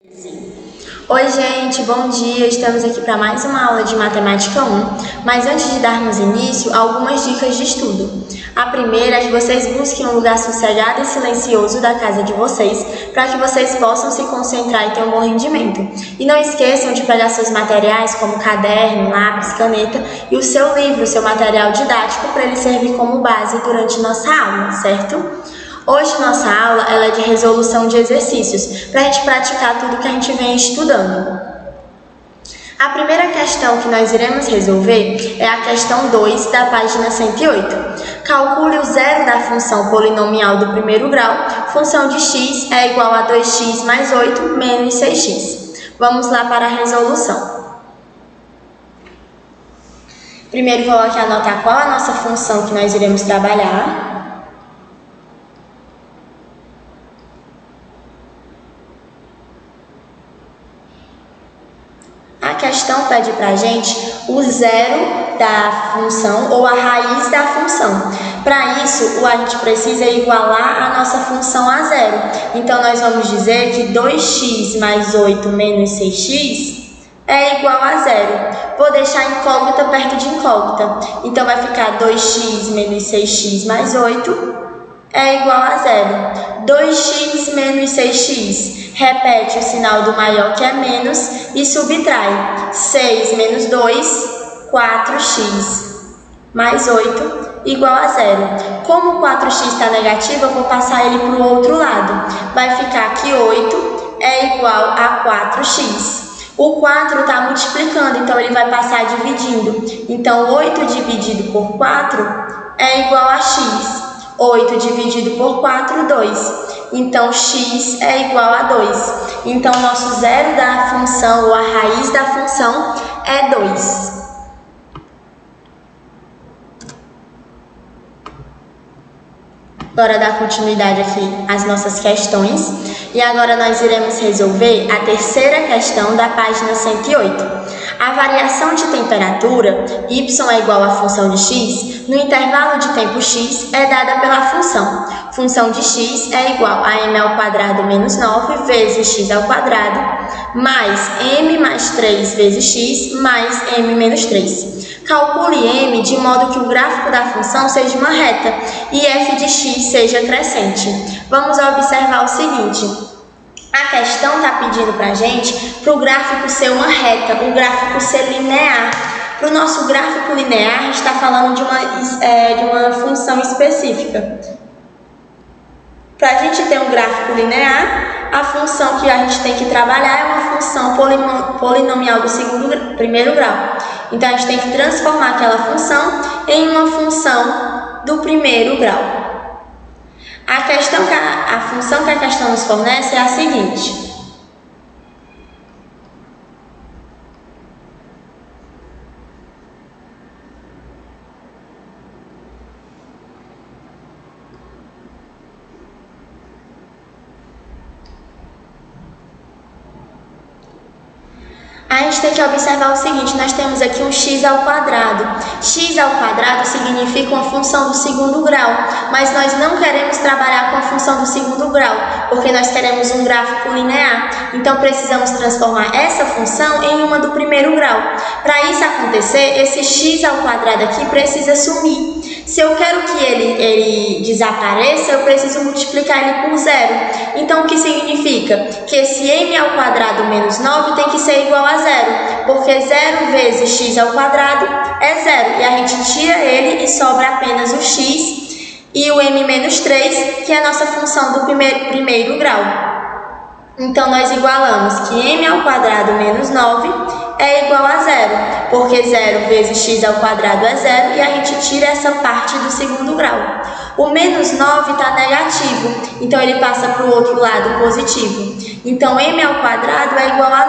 Oi gente, bom dia! Estamos aqui para mais uma aula de Matemática 1, mas antes de darmos início, algumas dicas de estudo. A primeira é que vocês busquem um lugar sossegado e silencioso da casa de vocês, para que vocês possam se concentrar e ter um bom rendimento. E não esqueçam de pegar seus materiais como caderno, lápis, caneta e o seu livro, seu material didático, para ele servir como base durante nossa aula, certo? Hoje nossa aula ela é de resolução de exercícios, para a gente praticar tudo que a gente vem estudando. A primeira questão que nós iremos resolver é a questão 2 da página 108. Calcule o zero da função polinomial do primeiro grau, função de x é igual a 2x mais 8 menos 6x. Vamos lá para a resolução. Primeiro vou aqui anotar qual a nossa função que nós iremos trabalhar. A questão pede para a gente o zero da função ou a raiz da função. Para isso, a gente precisa igualar a nossa função a zero. Então, nós vamos dizer que 2x mais 8 menos 6x é igual a zero. Vou deixar incógnita perto de incógnita. Então, vai ficar 2x menos 6x mais 8 é igual a zero. 2x menos 6x. Repete o sinal do maior que é menos e subtrai. 6 menos 2, 4x mais 8 igual a zero. Como o 4x está negativo, eu vou passar ele para o outro lado. Vai ficar que 8 é igual a 4x. O 4 está multiplicando, então ele vai passar dividindo. Então, 8 dividido por 4 é igual a x. 8 dividido por 4, 2. Então, x é igual a 2. Então, nosso zero da função, ou a raiz da função, é 2. Bora dar continuidade aqui às nossas questões. E agora nós iremos resolver a terceira questão da página 108. A variação de temperatura, y é igual à função de x, no intervalo de tempo x é dada pela função. Função de x é igual a m ao quadrado menos 9 vezes x ao quadrado, mais m mais 3 vezes x, mais m menos 3. Calcule m de modo que o gráfico da função seja uma reta e f de x seja crescente. Vamos observar o seguinte. A questão está pedindo para a gente para o gráfico ser uma reta, o gráfico ser linear. Para o nosso gráfico linear, a gente está falando de uma função específica. Para a gente ter um gráfico linear, a função que a gente tem que trabalhar é uma função polinomial do primeiro grau. Então, a gente tem que transformar aquela função em uma função do primeiro grau. A função que a questão nos fornece é a seguinte. A gente tem que observar o seguinte, nós temos aqui um x ao quadrado. X ao quadrado significa uma função do segundo grau, mas nós não queremos trabalhar com a função do segundo grau, porque nós queremos um gráfico linear. Então, precisamos transformar essa função em uma do primeiro grau. Para isso acontecer, esse x ao quadrado aqui precisa sumir. Se eu quero que ele desapareça, eu preciso multiplicar ele por zero. Então, o que significa? Que esse m ao quadrado menos 9 tem que ser igual a zero, porque 0 vezes x ao quadrado é zero. E a gente tira ele e sobra apenas o x e o m menos 3, que é a nossa função do primeiro grau. Então, nós igualamos que m ao quadrado menos 9 é igual a zero, porque 0 vezes x ao quadrado é zero e a gente tira essa parte do segundo grau. O menos 9 está negativo, então ele passa para o outro lado positivo. Então, m ao quadrado é igual a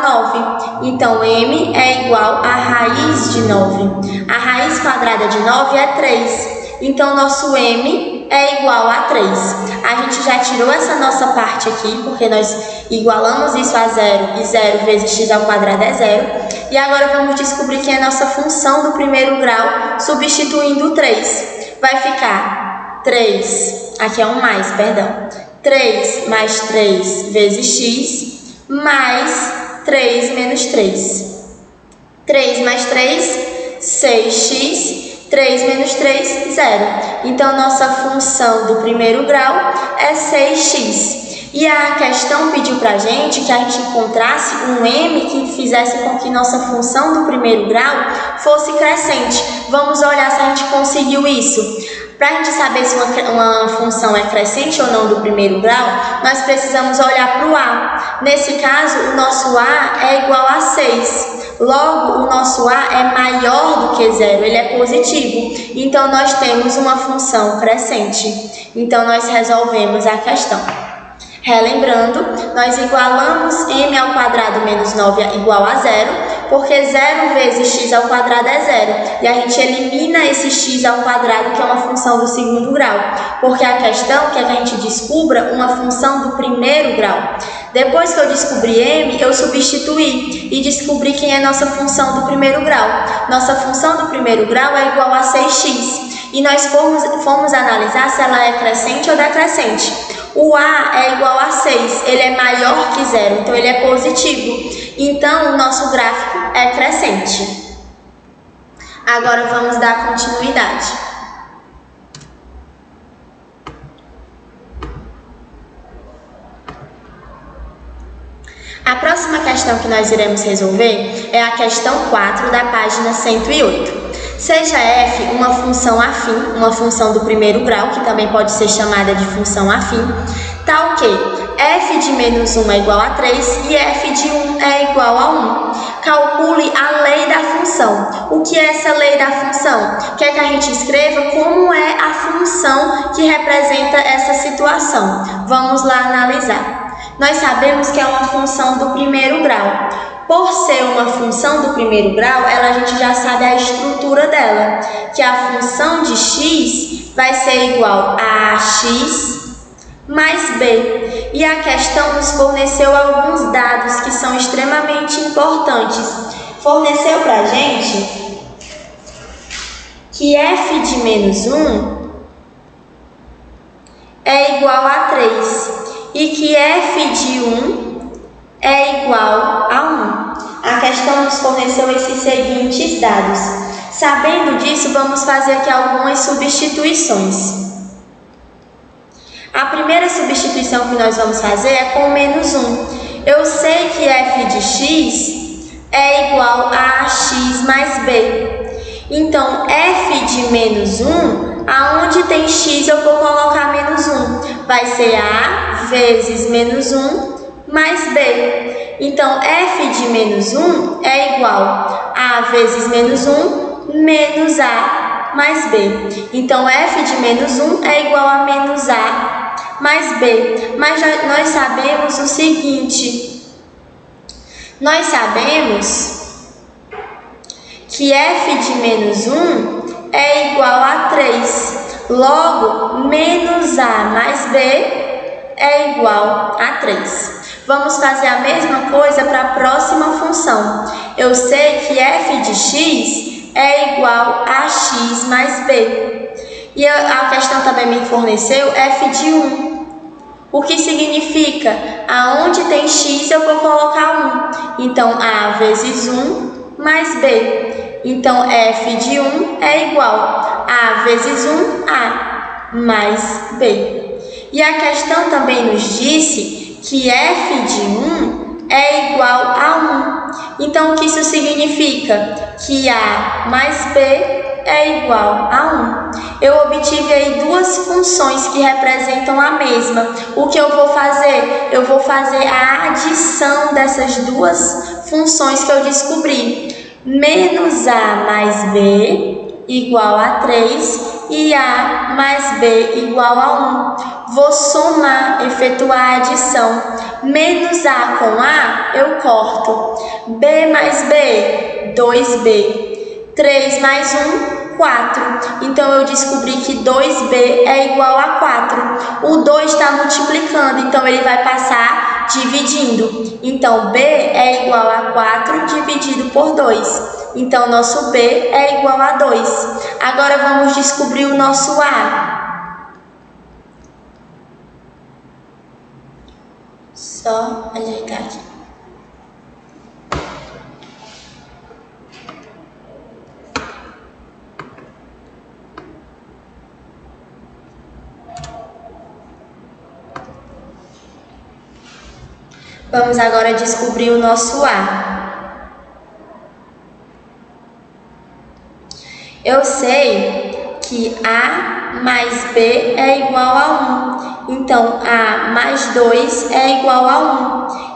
9. Então, m é igual a raiz de 9. A raiz quadrada de 9 é 3. Então, nosso m é igual a 3. A gente já tirou essa nossa parte aqui, porque nós igualamos isso a zero, e 0 vezes x ao quadrado é zero. E agora vamos descobrir que é a nossa função do primeiro grau, substituindo o 3. Vai ficar 3, aqui é um mais, perdão. 3 mais 3 vezes x mais 3 menos 3. 3 mais 3, 6x. 3 menos 3, 0. Então, nossa função do primeiro grau é 6x. E a questão pediu para a gente que a gente encontrasse um m que fizesse com que nossa função do primeiro grau fosse crescente. Vamos olhar se a gente conseguiu isso. Para a gente saber se uma função é crescente ou não do primeiro grau, nós precisamos olhar para o a. Nesse caso, o nosso a é igual a 6. Logo, o nosso a é maior do que 0, ele é positivo. Então, nós temos uma função crescente. Então, nós resolvemos a questão. Relembrando, nós igualamos m ao quadrado menos 9 igual a 0, porque 0 vezes x ao quadrado é 0. E a gente elimina esse x ao quadrado, que é uma função do segundo grau, porque a questão quer que a gente descubra uma função do primeiro grau. Depois que eu descobri m, eu substituí e descobri quem é nossa função do primeiro grau. Nossa função do primeiro grau é igual a 6x. E nós fomos analisar se ela é crescente ou decrescente. O a é igual a 6, ele é maior que 0, então ele é positivo. Então, o nosso gráfico é crescente. Agora, vamos dar continuidade. A próxima questão que nós iremos resolver é a questão 4 da página 108. Seja f uma função afim, uma função do primeiro grau, que também pode ser chamada de função afim, tal que f de menos 1 é igual a 3 e f de 1 é igual a 1. Calcule a lei da função. O que é essa lei da função? Quer que a gente escreva como é a função que representa essa situação. Vamos lá analisar. Nós sabemos que é uma função do primeiro grau. Por ser uma função do primeiro grau, a gente já sabe a estrutura dela, que a função de x vai ser igual a x mais b. E a questão nos forneceu alguns dados que são extremamente importantes. Forneceu para a gente que f de menos 1 é igual a 3 e que f de 1 é igual a 1. A questão nos forneceu esses seguintes dados. Sabendo disso, vamos fazer aqui algumas substituições. A primeira substituição que nós vamos fazer é com menos 1. Eu sei que f de x é igual a x mais b. Então, f de menos 1, aonde tem x eu vou colocar menos 1. Vai ser a vezes menos 1 mais b. Então, f de menos 1 é igual a vezes menos 1 menos a mais b. Então, f de menos 1 é igual a menos a mais b. Mas nós sabemos o seguinte. Nós sabemos que f de menos 1 é igual a 3. Logo, menos a mais b é igual a 3. Vamos fazer a mesma coisa para a próxima função. Eu sei que f de x é igual a x mais b. E a questão também me forneceu f de 1. O que significa? Aonde tem x eu vou colocar 1. Então, a vezes 1 mais b. Então, f de 1 é igual a vezes 1, a mais b. E a questão também nos disse que f de 1 é igual a 1. Então, o que isso significa? Que a mais b é igual a 1. Eu obtive aí duas funções que representam a mesma. O que eu vou fazer? Eu vou fazer a adição dessas duas funções que eu descobri. Menos a mais b igual a 3 e a mais b igual a 1. Vou somar, efetuar a adição. Menos a com a, eu corto. B mais b, 2b. 3 mais 1, 4. Então, eu descobri que 2b é igual a 4. O 2 está multiplicando, então ele vai passar dividindo. Então, b é igual a 4 dividido por 2. Então, nosso b é igual a 2. Agora, vamos descobrir o nosso a. Só ajeitar aqui. Vamos agora descobrir o nosso A. Eu sei que A mais B é igual a 1. Então, A mais 2 é igual a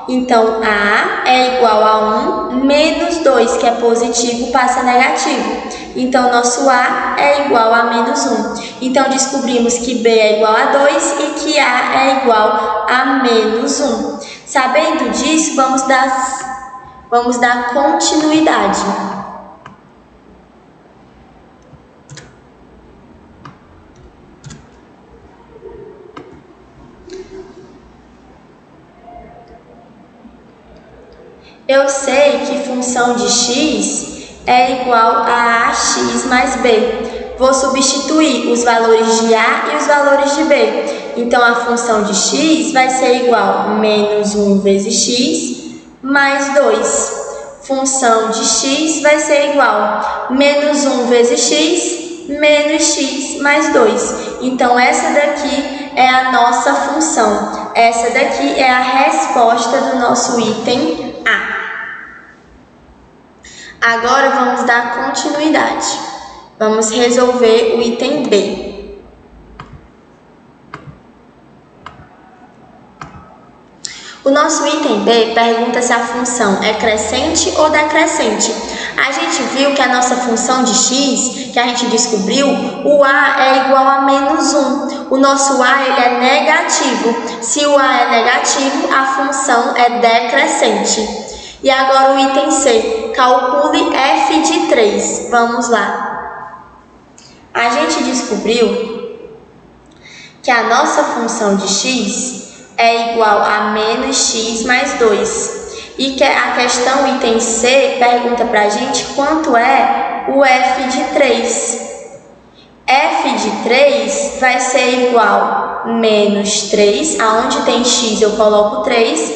1. Então, A é igual a 1 menos 2, que é positivo, passa negativo. Então, nosso A é igual a menos 1. Então, descobrimos que B é igual a 2 e que A é igual a menos 1. Sabendo disso, vamos dar continuidade. Eu sei que função de x é igual a ax mais b. Vou substituir os valores de a e os valores de b. Então, a função de x vai ser igual a menos 1 vezes x mais 2. Função de x vai ser igual a menos 1 vezes x menos x mais 2. Então, essa daqui é a nossa função. Essa daqui é a resposta do nosso item A. Agora vamos dar continuidade. Vamos resolver o item B. O nosso item B pergunta se a função é crescente ou decrescente. A gente viu que a nossa função de x, que a gente descobriu, o a é igual a menos 1. O nosso a ele é negativo. Se o a é negativo, a função é decrescente. E agora o item C, calcule f de 3. Vamos lá. A gente descobriu que a nossa função de x é igual a menos x mais 2. E que a questão item C pergunta para a gente quanto é o f de 3. F de 3 vai ser igual a menos 3, aonde tem x eu coloco 3,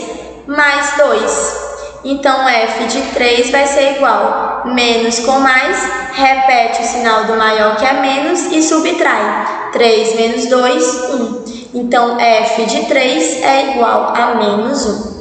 mais 2. Então, f de 3 vai ser igual a menos com mais, repete o sinal do maior que é menos e subtrai. 3 menos 2, 1. Então, f de 3 é igual a menos 1.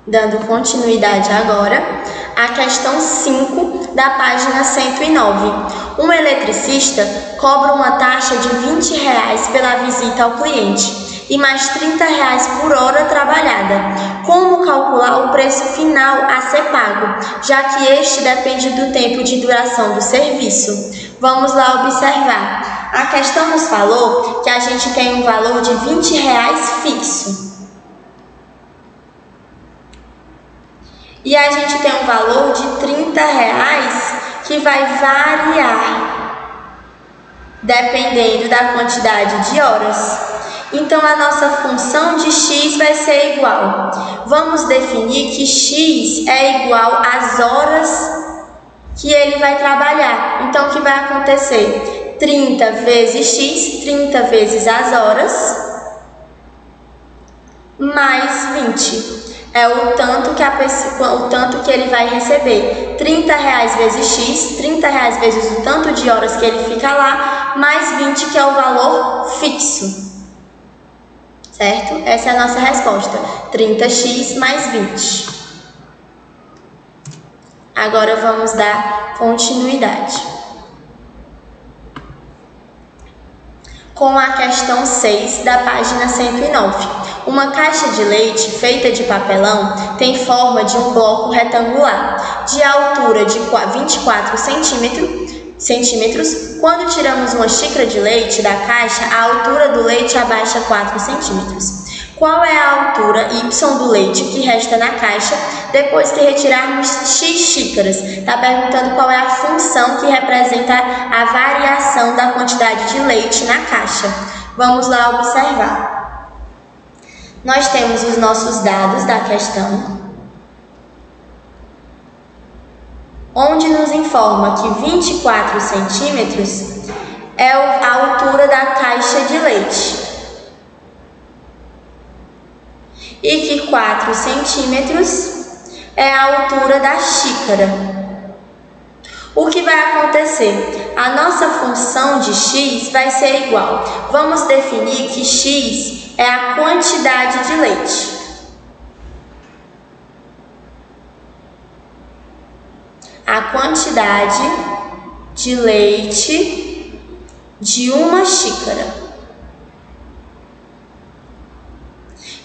Dando continuidade agora, a questão 5 da página 109. Um eletricista cobra uma taxa de R$20 pela visita ao cliente e mais R$30 por hora trabalhada. Como calcular o preço final a ser pago, já que este depende do tempo de duração do serviço? Vamos lá observar. A questão nos falou que a gente tem um valor de R$20 fixo. E a gente tem um valor de R$30 que vai variar dependendo da quantidade de horas. Então, a nossa função de x vai ser igual. Vamos definir que x é igual às horas que ele vai trabalhar. Então, o que vai acontecer? 30 vezes x, 30 vezes as horas, mais 20. É o tanto que ele vai receber. R$30 vezes x, R$30 vezes o tanto de horas que ele fica lá, mais 20, que é o valor fixo. Certo? Essa é a nossa resposta. 30x mais 20. Agora vamos dar continuidade. Com a questão 6 da página 109. Uma caixa de leite feita de papelão tem forma de um bloco retangular, de altura de 24 centímetros. Quando tiramos uma xícara de leite da caixa, a altura do leite abaixa 4 centímetros. Qual é a altura y do leite que resta na caixa depois que retirarmos x xícaras? Está perguntando qual é a função que representa a variação da quantidade de leite na caixa. Vamos lá observar. Nós temos os nossos dados da questão, onde nos informa que 24 centímetros é a altura da caixa de leite e que 4 centímetros é a altura da xícara. O que vai acontecer? a nossa função de x vai ser igual. Vamos definir que x é a quantidade de leite. A quantidade de leite de uma xícara.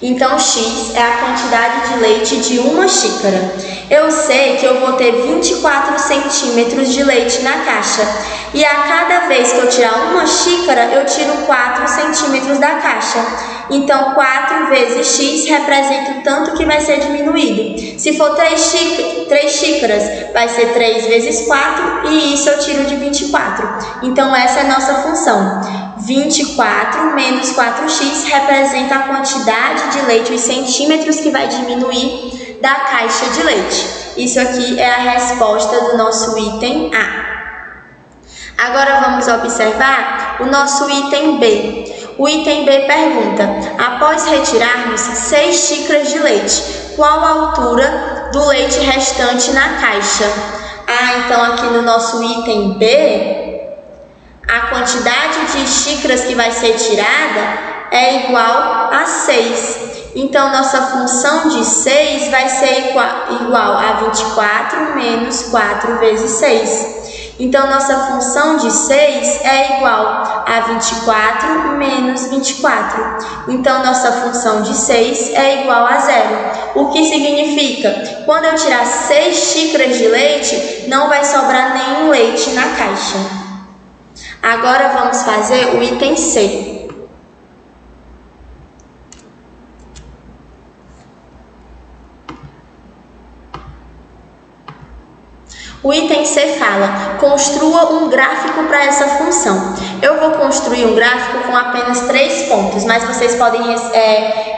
Então, x é a quantidade de leite de uma xícara. Eu sei que eu vou ter 24 centímetros de leite na caixa. E a cada vez que eu tirar uma xícara, eu tiro 4 centímetros da caixa. Então, 4 vezes x representa o tanto que vai ser diminuído. Se for 3 xícaras, vai ser 3 vezes 4, e isso eu tiro de 24. Então, essa é a nossa função. 24 menos 4x representa a quantidade de leite, os centímetros que vai diminuir da caixa de leite. Isso aqui é a resposta do nosso item A. Agora vamos observar o nosso item B. O item B pergunta: após retirarmos 6 xícaras de leite, qual a altura do leite restante na caixa? Então aqui no nosso item B, a quantidade de xícaras que vai ser tirada é igual a 6. Então, nossa função de 6 vai ser igual a 24 menos 4 vezes 6. Então, nossa função de 6 é igual a 24 menos 24. Então, nossa função de 6 é igual a 0. O que significa? Quando eu tirar 6 xícaras de leite, não vai sobrar nenhum leite na caixa. Agora vamos fazer o item C. O item C fala: construa um gráfico para essa função. Eu vou construir um gráfico com apenas 3 pontos, mas vocês podem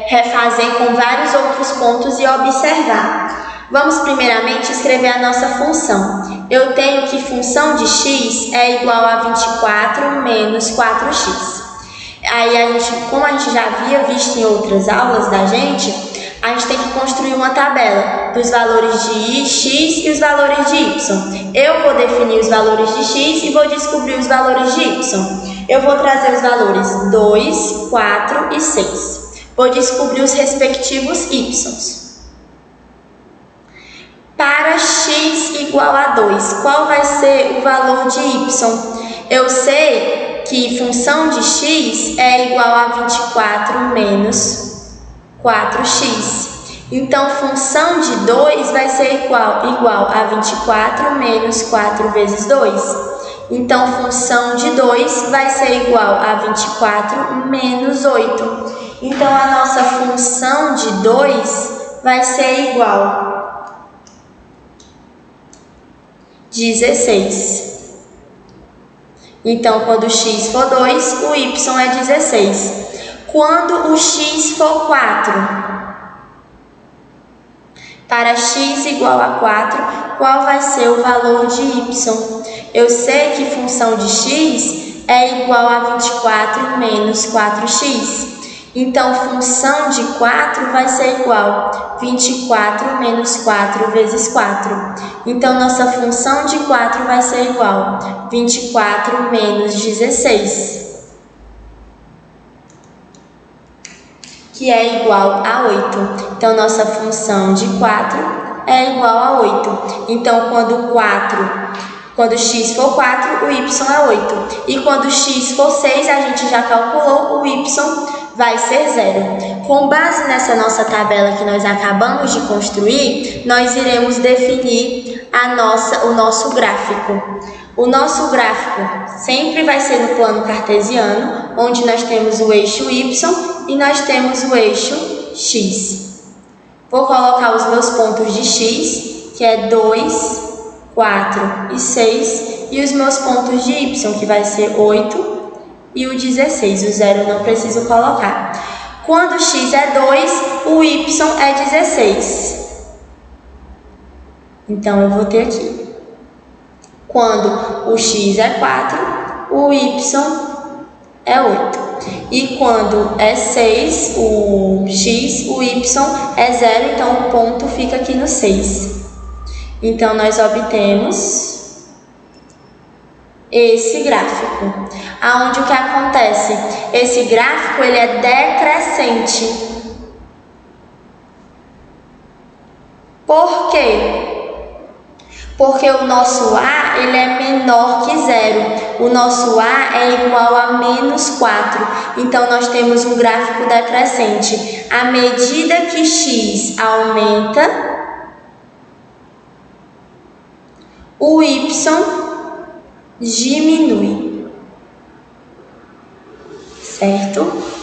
refazer com vários outros pontos e observar. Vamos primeiramente escrever a nossa função. Eu tenho que função de x é igual a 24 menos 4x. Aí, como a gente já havia visto em outras aulas da gente, a gente tem que construir uma tabela dos valores de x e os valores de y. Eu vou definir os valores de x e vou descobrir os valores de y. Eu vou trazer os valores 2, 4 e 6. Vou descobrir os respectivos y. Para x igual a 2, qual vai ser o valor de y? Eu sei que função de x é igual a 24 menos 4x. Então, função de 2 vai ser igual a 24 menos 4 vezes 2. Então, função de 2 vai ser igual a 24 menos 8. Então, a nossa função de 2 vai ser igual a 16. Então, quando o x for 2, o y é 16. Quando o x for 4, para x igual a 4, qual vai ser o valor de y? Eu sei que função de x é igual a 24 menos 4x. Então, função de 4 vai ser igual a 24 menos 4 vezes 4. Então, nossa função de 4 vai ser igual a 24 menos 16, que é igual a 8. Então, nossa função de 4 é igual a 8. Então, quando x for 4, o y é 8. E quando x for 6, a gente já calculou, o y vai ser 0. Com base nessa nossa tabela que nós acabamos de construir, nós iremos definir o nosso gráfico. O nosso gráfico sempre vai ser no plano cartesiano, onde nós temos o eixo y e nós temos o eixo x. Vou colocar os meus pontos de x, que é 2, 4 e 6, e os meus pontos de y, que vai ser 8 e o 16, o 0 eu não preciso colocar. Quando o x é 2, o y é 16. Então, eu vou ter aqui. Quando o x é 4, o y é 8. E quando é 6, o x, o y é 0, então o ponto fica aqui no 6. Então, nós obtemos esse gráfico. Aonde o que acontece? Esse gráfico ele é decrescente. Por quê? Porque o nosso A ele é menor que 0. O nosso A é igual a -4. Então, nós temos um gráfico decrescente. À medida que x aumenta, o y diminui. Certo?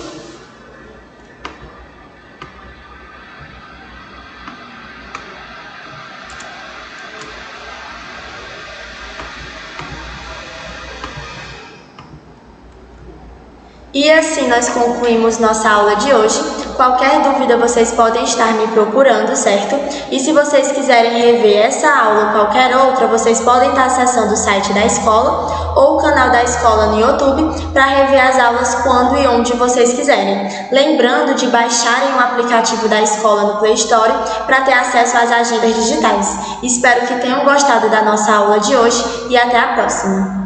E assim nós concluímos nossa aula de hoje. Qualquer dúvida vocês podem estar me procurando, certo? E se vocês quiserem rever essa aula ou qualquer outra, vocês podem estar acessando o site da escola ou o canal da escola no YouTube para rever as aulas quando e onde vocês quiserem. Lembrando de baixarem o aplicativo da escola no Play Store para ter acesso às agendas digitais. Espero que tenham gostado da nossa aula de hoje e até a próxima!